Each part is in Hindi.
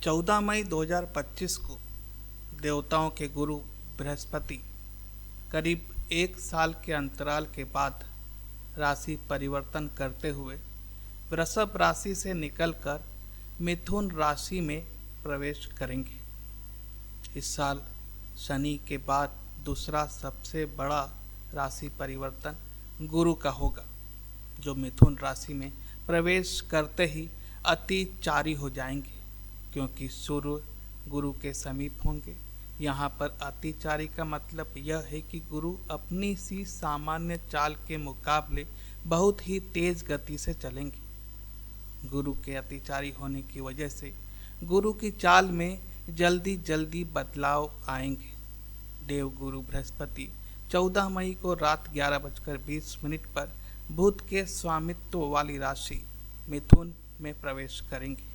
14 मई 2025 को देवताओं के गुरु बृहस्पति करीब एक साल के अंतराल के बाद राशि परिवर्तन करते हुए वृषभ राशि से निकलकर मिथुन राशि में प्रवेश करेंगे। इस साल शनि के बाद दूसरा सबसे बड़ा राशि परिवर्तन गुरु का होगा, जो मिथुन राशि में प्रवेश करते ही अतिचारी हो जाएंगे, क्योंकि सूर्य गुरु के समीप होंगे। यहाँ पर अतिचारी का मतलब यह है कि गुरु अपनी सी सामान्य चाल के मुकाबले बहुत ही तेज गति से चलेंगे। गुरु के अतिचारी होने की वजह से गुरु की चाल में जल्दी जल्दी बदलाव आएंगे। देवगुरु बृहस्पति 14 मई को रात 11:20 पर बुध के स्वामित्व वाली राशि मिथुन में प्रवेश करेंगे।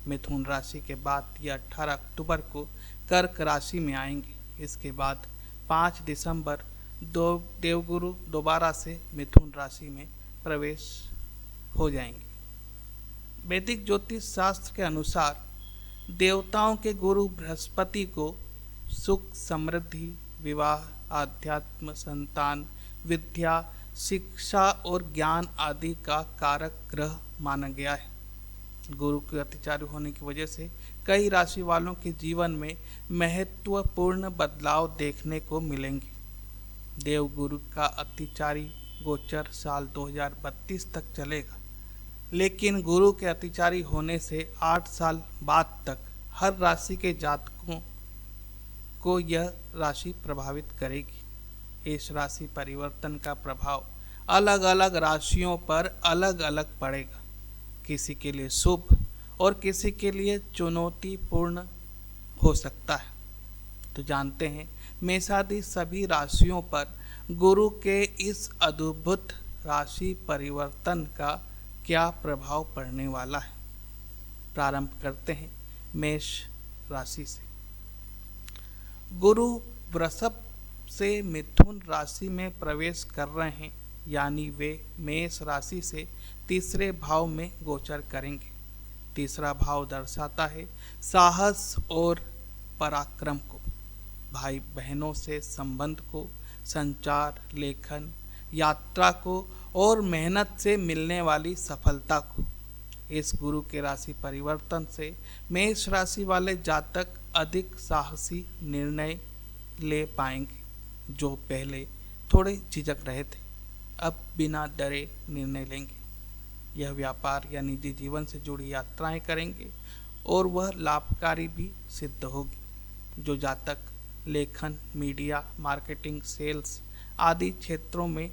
मिथुन राशि के बाद यह 18 अक्टूबर को कर्क राशि में आएंगे। इसके बाद 5 दिसंबर देवगुरु दोबारा से मिथुन राशि में प्रवेश हो जाएंगे। वैदिक ज्योतिष शास्त्र के अनुसार देवताओं के गुरु बृहस्पति को सुख, समृद्धि, विवाह, आध्यात्म, संतान, विद्या, शिक्षा और ज्ञान आदि का कारक ग्रह माना गया है। गुरु के अतिचारी होने की वजह से कई राशि वालों के जीवन में महत्वपूर्ण बदलाव देखने को मिलेंगे। देवगुरु का अतिचारी गोचर साल 2032 तक चलेगा, लेकिन गुरु के अतिचारी होने से 8 साल बाद तक हर राशि के जातकों को यह राशि प्रभावित करेगी। इस राशि परिवर्तन का प्रभाव अलग अलग राशियों पर अलग अलग पड़ेगा। किसी के लिए शुभ और किसी के लिए चुनौतीपूर्ण हो सकता है। तो जानते हैं मेषादि सभी राशियों पर गुरु के इस अद्भुत राशि परिवर्तन का क्या प्रभाव पड़ने वाला है। प्रारंभ करते हैं मेष राशि से। गुरु वृषभ से मिथुन राशि में प्रवेश कर रहे हैं, यानी वे मेष राशि से तीसरे भाव में गोचर करेंगे। तीसरा भाव दर्शाता है साहस और पराक्रम को, भाई बहनों से संबंध को, संचार, लेखन, यात्रा को और मेहनत से मिलने वाली सफलता को। इस गुरु के राशि परिवर्तन से मेष राशि वाले जातक अधिक साहसी निर्णय ले पाएंगे। जो पहले थोड़े झिझक रहे थे, अब बिना डरे निर्णय लेंगे। यह व्यापार या निजी जीवन से जुड़ी यात्राएं करेंगे और वह लाभकारी भी सिद्ध होगी। जो जातक लेखन, मीडिया, मार्केटिंग, सेल्स आदि क्षेत्रों में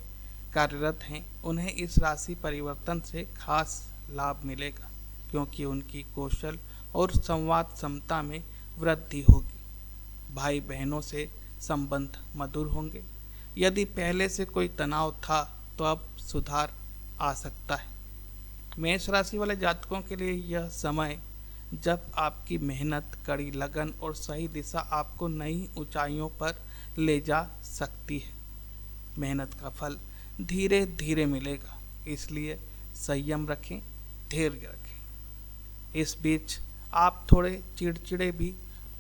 कार्यरत हैं, उन्हें इस राशि परिवर्तन से खास लाभ मिलेगा, क्योंकि उनकी कौशल और संवाद क्षमता में वृद्धि होगी। भाई बहनों से संबंध मधुर होंगे। यदि पहले से कोई तनाव था तो अब सुधार आ सकता है। मेष राशि वाले जातकों के लिए यह समय जब आपकी मेहनत, कड़ी लगन और सही दिशा आपको नई ऊंचाइयों पर ले जा सकती है। मेहनत का फल धीरे धीरे मिलेगा, इसलिए संयम रखें, धैर्य रखें। इस बीच आप थोड़े चिड़चिड़े भी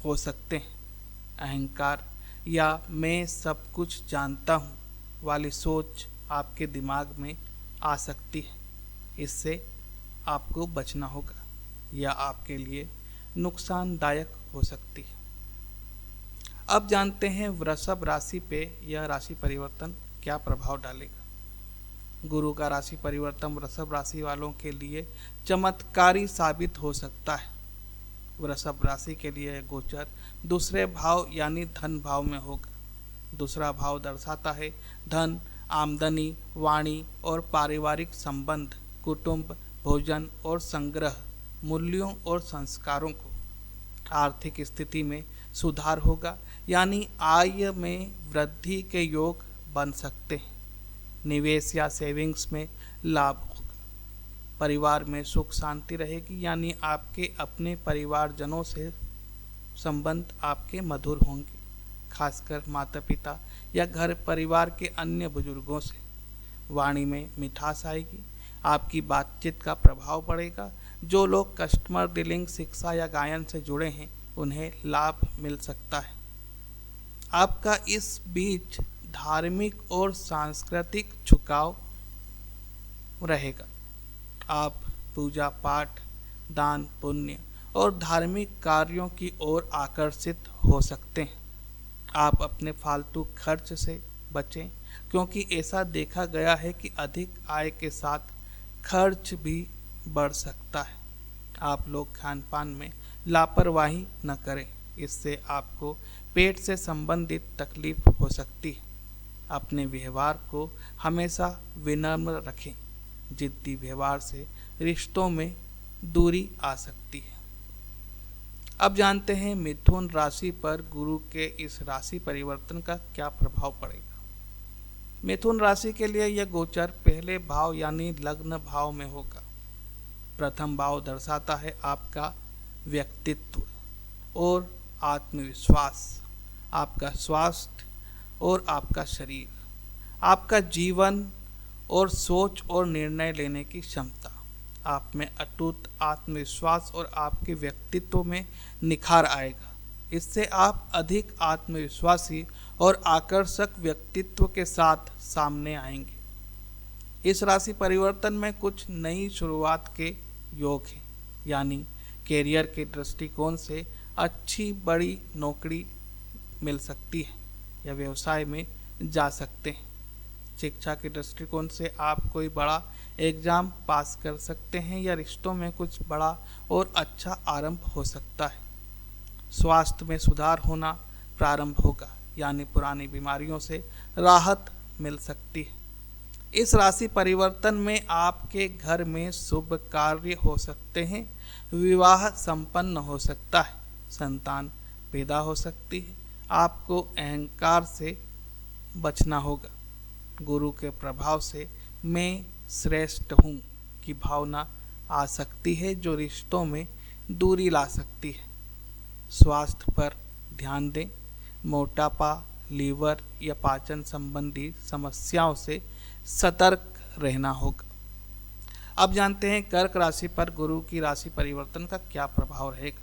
हो सकते हैं। अहंकार या मैं सब कुछ जानता हूँ वाली सोच आपके दिमाग में आ सकती है। इससे आपको बचना होगा, यह आपके लिए नुकसानदायक हो सकती है। अब जानते हैं वृषभ राशि पे यह राशि परिवर्तन क्या प्रभाव डालेगा। गुरु का राशि परिवर्तन वृषभ राशि वालों के लिए चमत्कारी साबित हो सकता है। वृषभ राशि के लिए गोचर दूसरे भाव यानी धन भाव में होगा। दूसरा भाव दर्शाता है धन, आमदनी, वाणी और पारिवारिक संबंध, कुटुंब, भोजन और संग्रह, मूल्यों और संस्कारों को। आर्थिक स्थिति में सुधार होगा, यानी आय में वृद्धि के योग बन सकते हैं। निवेश या सेविंग्स में लाभ होगा। परिवार में सुख शांति रहेगी, यानी आपके अपने परिवारजनों से संबंध आपके मधुर होंगे, खासकर माता पिता या घर परिवार के अन्य बुजुर्गों से। वाणी में मिठास आएगी, आपकी बातचीत का प्रभाव बढ़ेगा, जो लोग कस्टमर डीलिंग, शिक्षा या गायन से जुड़े हैं उन्हें लाभ मिल सकता है। आपका इस बीच धार्मिक और सांस्कृतिक झुकाव रहेगा। आप पूजा पाठ, दान पुण्य और धार्मिक कार्यों की ओर आकर्षित हो सकते हैं। आप अपने फालतू खर्च से बचें, क्योंकि ऐसा देखा गया है कि अधिक आय के साथ खर्च भी बढ़ सकता है। आप लोग खान पान में लापरवाही न करें, इससे आपको पेट से संबंधित तकलीफ हो सकती है। अपने व्यवहार को हमेशा विनम्र रखें। जिद्दी व्यवहार से रिश्तों में दूरी आ सकती है। अब जानते हैं मिथुन राशि पर गुरु के इस राशि परिवर्तन का क्या प्रभाव पड़ेगा। मिथुन राशि के लिए यह गोचर पहले भाव यानी लग्न भाव में होगा। प्रथम भाव दर्शाता है आपका व्यक्तित्व और आत्मविश्वास, आपका स्वास्थ्य और आपका शरीर, आपका जीवन और सोच और निर्णय लेने की क्षमता। आप में अटूट आत्मविश्वास और आपके व्यक्तित्व में निखार आएगा। इससे आप अधिक आत्मविश्वासी और आकर्षक व्यक्तित्व के साथ सामने आएंगे। इस राशि परिवर्तन में कुछ नई शुरुआत के योग हैं, यानी कैरियर के दृष्टिकोण से अच्छी बड़ी नौकरी मिल सकती है या व्यवसाय में जा सकते हैं। शिक्षा के दृष्टिकोण से आप कोई बड़ा एग्जाम पास कर सकते हैं या रिश्तों में कुछ बड़ा और अच्छा आरंभ हो सकता है। स्वास्थ्य में सुधार होना प्रारंभ होगा, यानी पुरानी बीमारियों से राहत मिल सकती है। इस राशि परिवर्तन में आपके घर में शुभ कार्य हो सकते हैं, विवाह संपन्न हो सकता है, संतान पैदा हो सकती है। आपको अहंकार से बचना होगा। गुरु के प्रभाव से मैं श्रेष्ठ हूँ की भावना आ सकती है, जो रिश्तों में दूरी ला सकती है। स्वास्थ्य पर ध्यान दें। मोटापा, लीवर या पाचन संबंधी समस्याओं से सतर्क रहना होगा। अब जानते हैं कर्क राशि पर गुरु की राशि परिवर्तन का क्या प्रभाव रहेगा।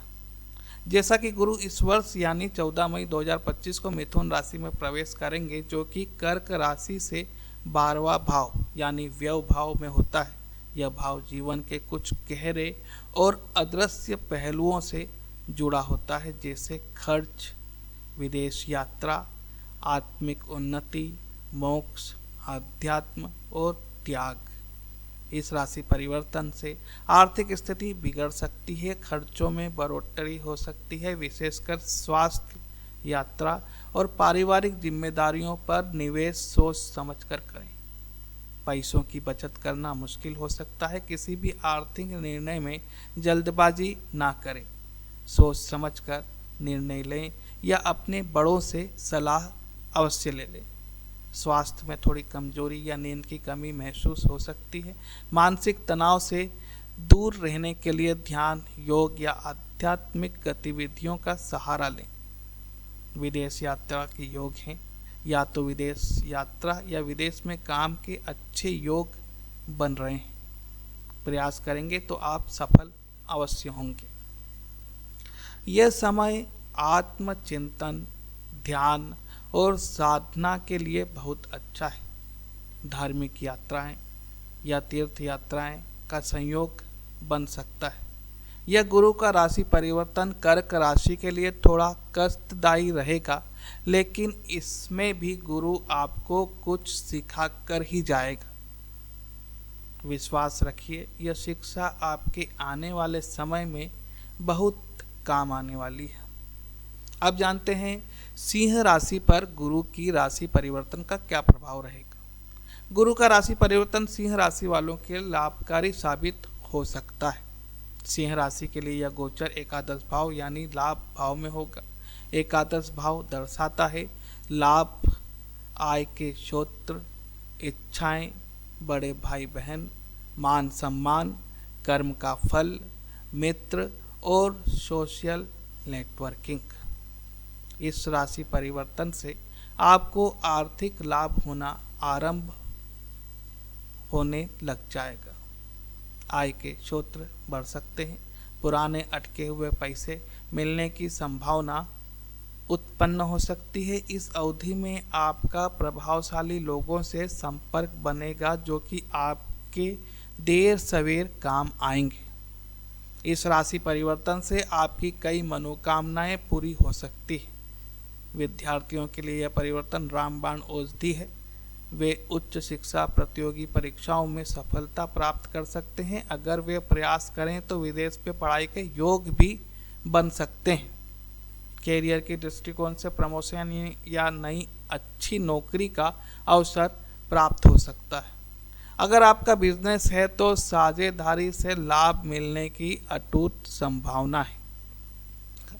जैसा कि गुरु इस वर्ष यानी 14 मई 2025 को मिथुन राशि में प्रवेश करेंगे, जो कि कर्क राशि से 12वां भाव यानी व्यय भाव में होता है। यह भाव जीवन के कुछ गहरे और अदृश्य पहलुओं से जुड़ा होता है, जैसे खर्च, विदेश यात्रा, आत्मिक उन्नति, मोक्ष, अध्यात्म और त्याग। इस राशि परिवर्तन से आर्थिक स्थिति बिगड़ सकती है, खर्चों में बढ़ोतरी हो सकती है, विशेषकर स्वास्थ्य, यात्रा और पारिवारिक जिम्मेदारियों पर निवेश सोच समझकर करें। पैसों की बचत करना मुश्किल हो सकता है। किसी भी आर्थिक निर्णय में जल्दबाजी ना करें, सोच समझकर निर्णय लें या अपने बड़ों से सलाह अवश्य ले लें। स्वास्थ्य में थोड़ी कमजोरी या नींद की कमी महसूस हो सकती है। मानसिक तनाव से दूर रहने के लिए ध्यान, योग या आध्यात्मिक गतिविधियों का सहारा लें। विदेश यात्रा के योग हैं, या तो विदेश यात्रा या विदेश में काम के अच्छे योग बन रहे हैं। प्रयास करेंगे तो आप सफल अवश्य होंगे। यह समय आत्मचिंतन, ध्यान और साधना के लिए बहुत अच्छा है। धार्मिक यात्राएं या तीर्थ यात्राएं का संयोग बन सकता है। यह गुरु का राशि परिवर्तन कर्क राशि के लिए थोड़ा कष्टदायी रहेगा, लेकिन इसमें भी गुरु आपको कुछ सिखा कर ही जाएगा। विश्वास रखिए, यह शिक्षा आपके आने वाले समय में बहुत काम आने वाली है। अब जानते हैं सिंह राशि पर गुरु की राशि परिवर्तन का क्या प्रभाव रहेगा। गुरु का राशि परिवर्तन सिंह राशि वालों के लाभकारी साबित हो सकता है। सिंह राशि के लिए यह गोचर एकादश भाव यानी लाभ भाव में होगा। एकादश भाव दर्शाता है लाभ, आय के स्रोत, इच्छाएं, बड़े भाई बहन, मान सम्मान, कर्म का फल, मित्र और सोशल नेटवर्किंग। इस राशि परिवर्तन से आपको आर्थिक लाभ होना आरंभ होने लग जाएगा। आय के स्रोत बढ़ सकते हैं। पुराने अटके हुए पैसे मिलने की संभावना उत्पन्न हो सकती है। इस अवधि में आपका प्रभावशाली लोगों से संपर्क बनेगा जो कि आपके देर सवेर काम आएंगे। इस राशि परिवर्तन से आपकी कई मनोकामनाएं पूरी हो सकती है। विद्यार्थियों के लिए यह परिवर्तन रामबाण औषधि है। वे उच्च शिक्षा प्रतियोगी परीक्षाओं में सफलता प्राप्त कर सकते हैं। अगर वे प्रयास करें तो विदेश में पढ़ाई के योग भी बन सकते हैं। कैरियर के दृष्टिकोण से प्रमोशन या नई अच्छी नौकरी का अवसर प्राप्त हो सकता है। अगर आपका बिजनेस है तो साझेदारी से लाभ मिलने की अटूट संभावना है।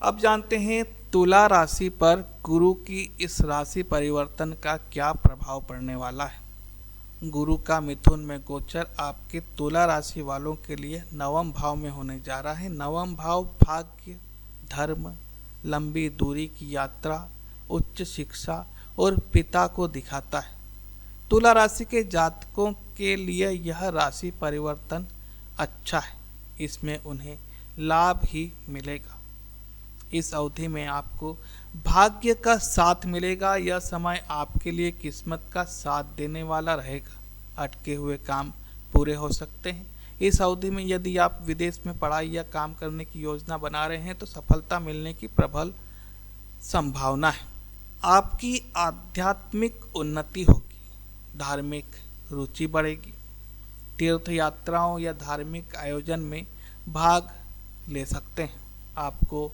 अब जानते हैं तुला राशि पर गुरु की इस राशि परिवर्तन का क्या प्रभाव पड़ने वाला है। गुरु का मिथुन में गोचर आपके तुला राशि वालों के लिए नवम भाव में होने जा रहा है। नवम भाव भाग्य, धर्म, लंबी दूरी की यात्रा, उच्च शिक्षा और पिता को दिखाता है। तुला राशि के जातकों के लिए यह राशि परिवर्तन अच्छा है। इसमें उन्हें लाभ ही मिलेगा। इस अवधि में आपको भाग्य का साथ मिलेगा। यह समय आपके लिए किस्मत का साथ देने वाला रहेगा। अटके हुए काम पूरे हो सकते हैं। इस अवधि में यदि आप विदेश में पढ़ाई या काम करने की योजना बना रहे हैं तो सफलता मिलने की प्रबल संभावना है। आपकी आध्यात्मिक उन्नति होगी, धार्मिक रुचि बढ़ेगी। तीर्थ यात्राओं या धार्मिक आयोजन में भाग ले सकते हैं। आपको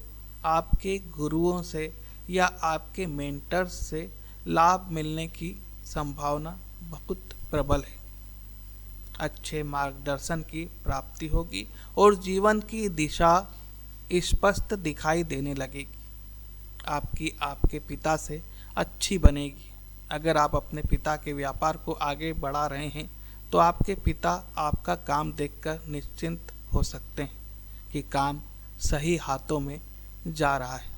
आपके गुरुओं से या आपके मेंटर्स से लाभ मिलने की संभावना बहुत प्रबल है। अच्छे मार्गदर्शन की प्राप्ति होगी और जीवन की दिशा स्पष्ट दिखाई देने लगेगी। आपकी आपके पिता से अच्छी बनेगी। अगर आप अपने पिता के व्यापार को आगे बढ़ा रहे हैं तो आपके पिता आपका काम देखकर निश्चिंत हो सकते हैं कि काम सही हाथों में जा रहा है।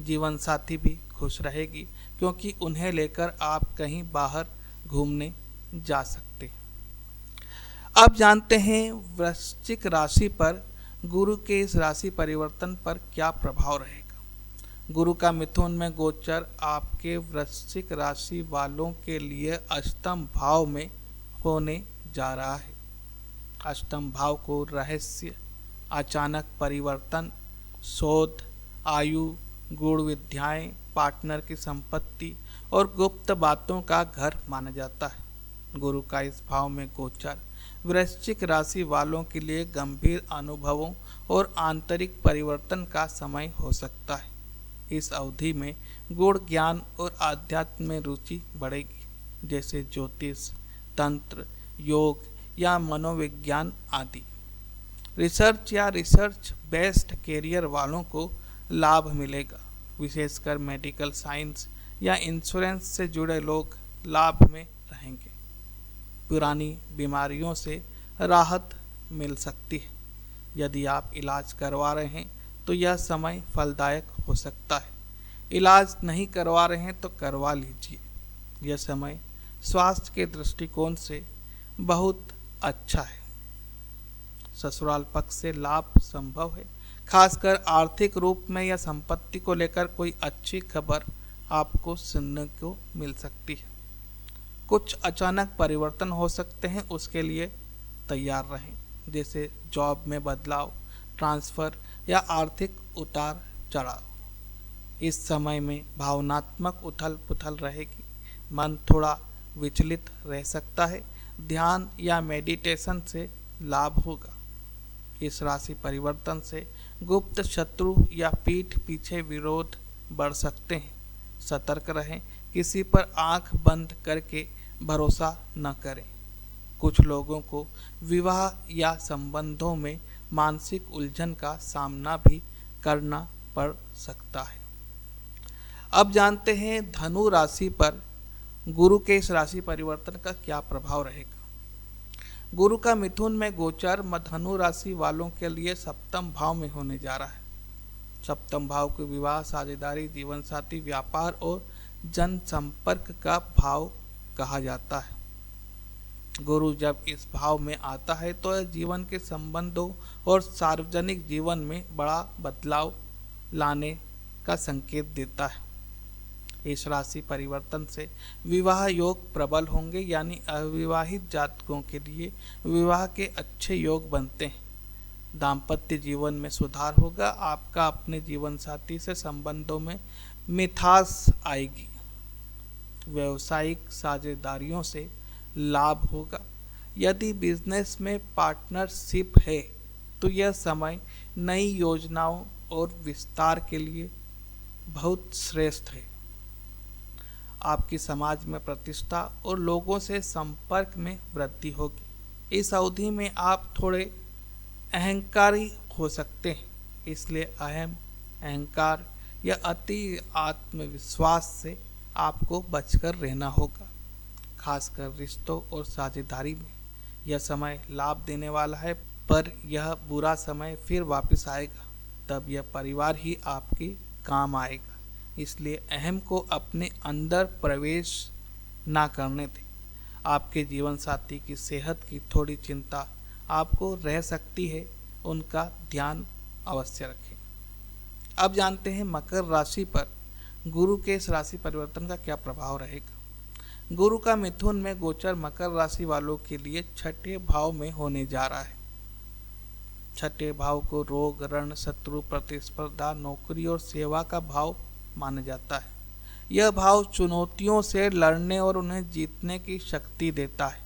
जीवन साथी भी खुश रहेगी क्योंकि उन्हें लेकर आप कहीं बाहर घूमने जा सकते हैं। अब जानते हैं वृश्चिक राशि पर गुरु के इस राशि परिवर्तन पर क्या प्रभाव रहेगा। गुरु का मिथुन में गोचर आपके वृश्चिक राशि वालों के लिए अष्टम भाव में होने जा रहा है। अष्टम भाव को रहस्य, अचानक परिवर्तन, शोध, आयु, गूढ़ विद्याएं, पार्टनर की संपत्ति और गुप्त बातों का घर माना जाता है। गुरु का इस भाव में गोचर वृश्चिक राशि वालों के लिए गंभीर अनुभवों और आंतरिक परिवर्तन का समय हो सकता है। इस अवधि में गूढ़ ज्ञान और आध्यात्म में रुचि बढ़ेगी, जैसे ज्योतिष, तंत्र, योग या मनोविज्ञान आदि। रिसर्च या रिसर्च बेस्ड कैरियर वालों को लाभ मिलेगा। विशेषकर मेडिकल साइंस या इंश्योरेंस से जुड़े लोग लाभ में रहेंगे। पुरानी बीमारियों से राहत मिल सकती है। यदि आप इलाज करवा रहे हैं तो यह समय फलदायक हो सकता है। इलाज नहीं करवा रहे हैं तो करवा लीजिए। यह समय स्वास्थ्य के दृष्टिकोण से बहुत अच्छा है। ससुराल पक्ष से लाभ संभव है। खासकर आर्थिक रूप में या संपत्ति को लेकर कोई अच्छी खबर आपको सुनने को मिल सकती है। कुछ अचानक परिवर्तन हो सकते हैं, उसके लिए तैयार रहें, जैसे जॉब में बदलाव, ट्रांसफ़र या आर्थिक उतार चढ़ाव। इस समय में भावनात्मक उथल पुथल रहेगी। मन थोड़ा विचलित रह सकता है। ध्यान या मेडिटेशन से लाभ होगा। इस राशि परिवर्तन से गुप्त शत्रु या पीठ पीछे विरोध बढ़ सकते हैं। सतर्क रहें, किसी पर आंख बंद करके भरोसा न करें। कुछ लोगों को विवाह या संबंधों में मानसिक उलझन का सामना भी करना पड़ सकता है। अब जानते हैं धनु राशि पर गुरु के इस राशि परिवर्तन का क्या प्रभाव रहेगा। गुरु का मिथुन में गोचर धनु राशि वालों के लिए सप्तम भाव में होने जा रहा है। सप्तम भाव को विवाह, साझेदारी, जीवन साथी, व्यापार और जनसंपर्क का भाव कहा जाता है। गुरु जब इस भाव में आता है तो यह जीवन के संबंधों और सार्वजनिक जीवन में बड़ा बदलाव लाने का संकेत देता है। इस राशि परिवर्तन से विवाह योग प्रबल होंगे, यानी अविवाहित जातकों के लिए विवाह के अच्छे योग बनते हैं। दाम्पत्य जीवन में सुधार होगा। आपका अपने जीवन साथी से संबंधों में मिठास आएगी। व्यावसायिक साझेदारियों से लाभ होगा। यदि बिजनेस में पार्टनरशिप है तो यह समय नई योजनाओं और विस्तार के लिए बहुत श्रेष्ठ है। आपकी समाज में प्रतिष्ठा और लोगों से संपर्क में वृद्धि होगी। इस अवधि में आप थोड़े अहंकारी हो सकते हैं, इसलिए अहंकार या अति आत्मविश्वास से आपको बचकर रहना होगा। खासकर रिश्तों और साझेदारी में यह समय लाभ देने वाला है, पर यह बुरा समय फिर वापस आएगा। तब यह परिवार ही आपके काम आएगा, इसलिए अहम को अपने अंदर प्रवेश ना करने दें। आपके जीवन साथी की सेहत की थोड़ी चिंता आपको रह सकती है, उनका ध्यान अवश्य रखें। अब जानते हैं मकर राशि पर गुरु के इस राशि परिवर्तन का क्या प्रभाव रहेगा। गुरु का मिथुन में गोचर मकर राशि वालों के लिए छठे भाव में होने जा रहा है। छठे भाव को रोग, ऋण, शत्रु, प्रतिस्पर्धा, नौकरी और सेवा का भाव माना जाता है। यह भाव चुनौतियों से लड़ने और उन्हें जीतने की शक्ति देता है।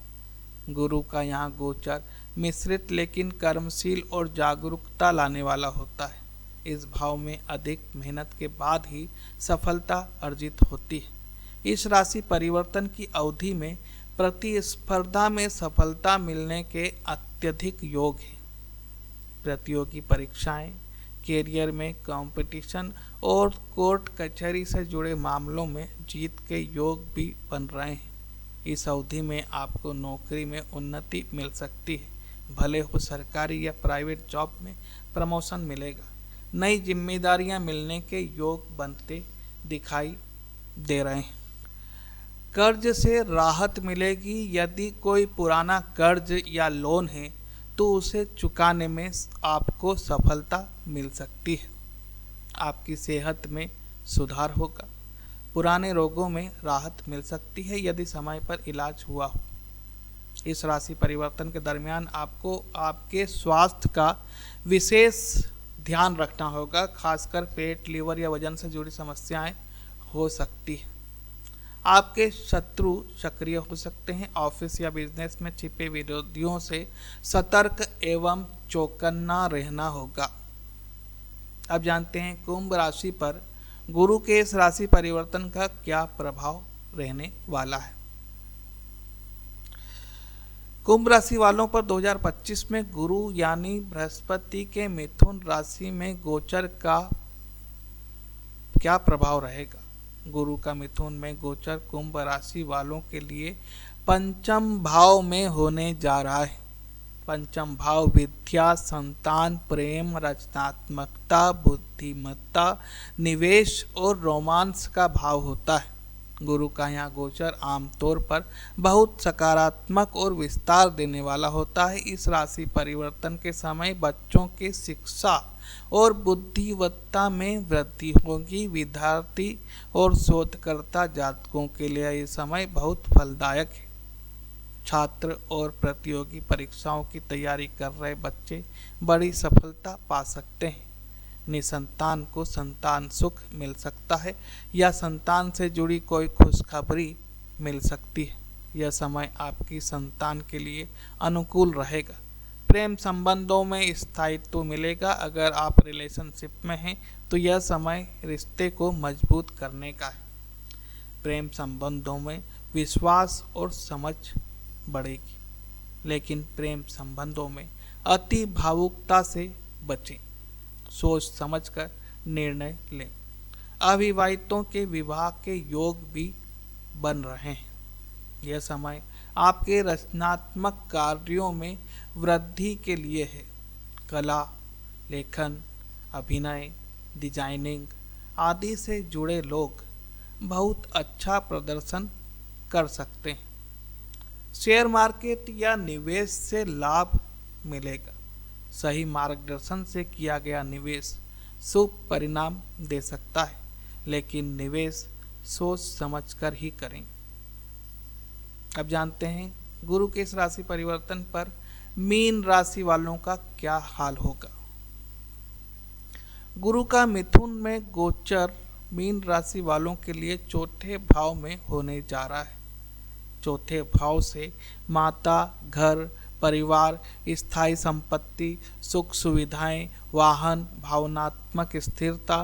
गुरु का यहाँ गोचर मिश्रित लेकिन कर्मशील और जागरूकता लाने वाला होता है। इस भाव में अधिक मेहनत के बाद ही सफलता अर्जित होती है। इस राशि परिवर्तन की अवधि में प्रतिस्पर्धा में सफलता मिलने के अत्यधिक योग हैं। प्रतियोगी परीक्षाएं, कैरियर में कंपटीशन और कोर्ट कचहरी से जुड़े मामलों में जीत के योग भी बन रहे हैं। इस अवधि में आपको नौकरी में उन्नति मिल सकती है, भले हो सरकारी या प्राइवेट जॉब में प्रमोशन मिलेगा। नई जिम्मेदारियां मिलने के योग बनते दिखाई दे रहे हैं। कर्ज से राहत मिलेगी। यदि कोई पुराना कर्ज या लोन है तो उसे चुकाने में आपको सफलता मिल सकती है। आपकी सेहत में सुधार होगा। पुराने रोगों में राहत मिल सकती है यदि समय पर इलाज हुआ हो। इस राशि परिवर्तन के दरमियान आपको आपके स्वास्थ्य का विशेष ध्यान रखना होगा। खासकर पेट, लीवर या वजन से जुड़ी समस्याएं हो सकती है। आपके शत्रु सक्रिय हो सकते हैं। ऑफिस या बिजनेस में छिपे विरोधियों से सतर्क एवं चौकन्ना रहना होगा। अब जानते हैं कुंभ राशि पर गुरु के इस राशि परिवर्तन का क्या प्रभाव रहने वाला है। कुंभ राशि वालों पर 2025 में गुरु यानी बृहस्पति के मिथुन राशि में गोचर का क्या प्रभाव रहेगा। गुरु का मिथुन में गोचर कुंभ राशि वालों के लिए पंचम भाव में होने जा रहा है। पंचम भाव विद्या, संतान, प्रेम, रचनात्मकता, बुद्धिमत्ता, निवेश और रोमांस का भाव होता है। गुरु का यहाँ गोचर आमतौर पर बहुत सकारात्मक और विस्तार देने वाला होता है। इस राशि परिवर्तन के समय बच्चों की शिक्षा और बुद्धिमत्ता में वृद्धि होगी। विद्यार्थी और शोधकर्ता जातकों के लिए यह समय बहुत फलदायक है। छात्र और प्रतियोगी परीक्षाओं की तैयारी कर रहे बच्चे बड़ी सफलता पा सकते हैं। निसंतान को संतान सुख मिल सकता है या संतान से जुड़ी कोई खुशखबरी मिल सकती है। यह समय आपकी संतान के लिए अनुकूल रहेगा। प्रेम संबंधों में स्थायित्व मिलेगा। अगर आप रिलेशनशिप में हैं तो यह समय रिश्ते को मजबूत करने का है। प्रेम संबंधों में विश्वास और समझ बढ़ेगी, लेकिन प्रेम संबंधों में अति भावुकता से बचें। सोच समझकर निर्णय लें। अविवाहितों के विवाह के योग भी बन रहे हैं। यह समय आपके रचनात्मक कार्यों में वृद्धि के लिए है। कला, लेखन, अभिनय, डिजाइनिंग आदि से जुड़े लोग बहुत अच्छा प्रदर्शन कर सकते हैं। शेयर मार्केट या निवेश से लाभ मिलेगा। सही मार्गदर्शन से किया गया निवेश शुभ परिणाम दे सकता है, लेकिन निवेश सोच समझकर ही करें। अब जानते हैं गुरु के इस राशि परिवर्तन पर मीन राशि वालों का क्या हाल होगा। गुरु का मिथुन में गोचर मीन राशि वालों के लिए चौथे भाव में होने जा रहा है। चौथे भाव से माता, घर, परिवार, स्थायी संपत्ति, सुख सुविधाएं, वाहन, भावनात्मक स्थिरता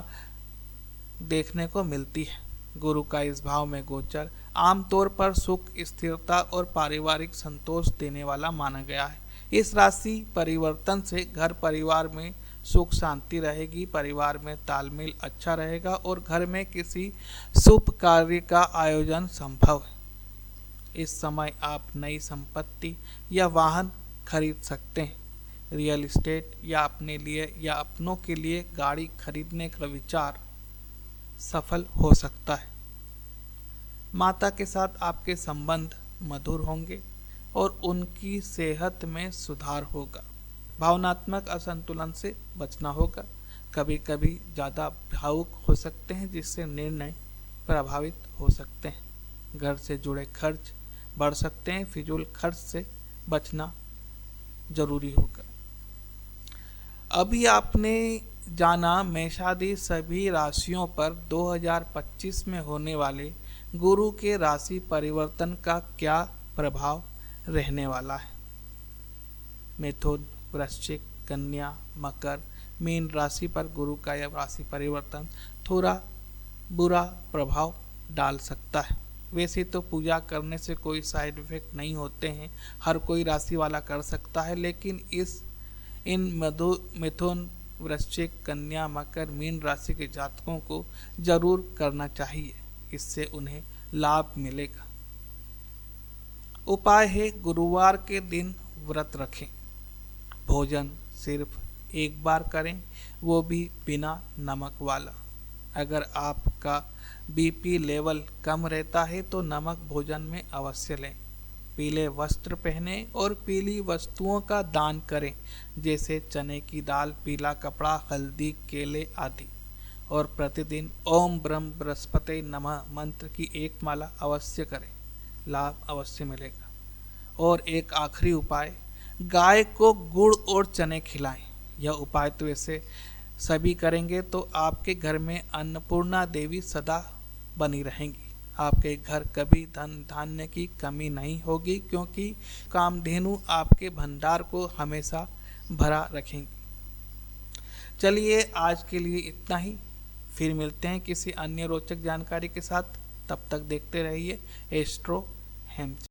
देखने को मिलती है। गुरु का इस भाव में गोचर आमतौर पर सुख, स्थिरता और पारिवारिक संतोष देने वाला माना गया है। इस राशि परिवर्तन से घर परिवार में सुख शांति रहेगी, परिवार में तालमेल अच्छा रहेगा और घर में किसी शुभ कार्य का आयोजन संभव है। इस समय आप नई संपत्ति या वाहन खरीद सकते हैं। रियल एस्टेट या अपने लिए या अपनों के लिए गाड़ी खरीदने का विचार सफल हो सकता है। माता के साथ आपके संबंध मधुर होंगे और उनकी सेहत में सुधार होगा। भावनात्मक असंतुलन से बचना होगा। कभी कभी ज़्यादा भावुक हो सकते हैं, जिससे निर्णय प्रभावित हो सकते हैं। घर से जुड़े खर्च बढ़ सकते हैं। फिजूल खर्च से बचना जरूरी होगा। अभी आपने जाना मेषादि सभी राशियों पर 2025 में होने वाले गुरु के राशि परिवर्तन का क्या प्रभाव रहने वाला है। मिथुन, वृश्चिक, कन्या, मकर, मीन राशि पर गुरु का यह राशि परिवर्तन थोड़ा बुरा प्रभाव डाल सकता है। वैसे तो पूजा करने से कोई साइड इफेक्ट नहीं होते हैं, हर कोई राशि वाला कर सकता है, लेकिन इन मिथुन, वृश्चिक, कन्या, मकर, मीन राशि के जातकों को जरूर करना चाहिए। इससे उन्हें लाभ मिलेगा। उपाय है गुरुवार के दिन व्रत रखें। भोजन सिर्फ एक बार करें, वो भी बिना नमक वाला। अगर आपका बीपी लेवल कम रहता है तो नमक भोजन में अवश्य लें। पीले वस्त्र पहने और पीली वस्तुओं का दान करें, जैसे चने की दाल, पीला कपड़ा, हल्दी, केले आदि। और प्रतिदिन ओम ब्रह्म बृहस्पति नमः मंत्र की एक माला अवश्य करें, लाभ अवश्य मिलेगा। और एक आखिरी उपाय, गाय को गुड़ और चने खिलाएं। यह उपाय तो ऐसे सभी करेंगे तो आपके घर में अन्नपूर्णा देवी सदा बनी रहेंगी। आपके घर कभी धन धान्य की कमी नहीं होगी, क्योंकि कामधेनु आपके भंडार को हमेशा भरा रखेंगी। चलिए आज के लिए इतना ही, फिर मिलते हैं किसी अन्य रोचक जानकारी के साथ। तब तक देखते रहिए एस्ट्रो हेम्स।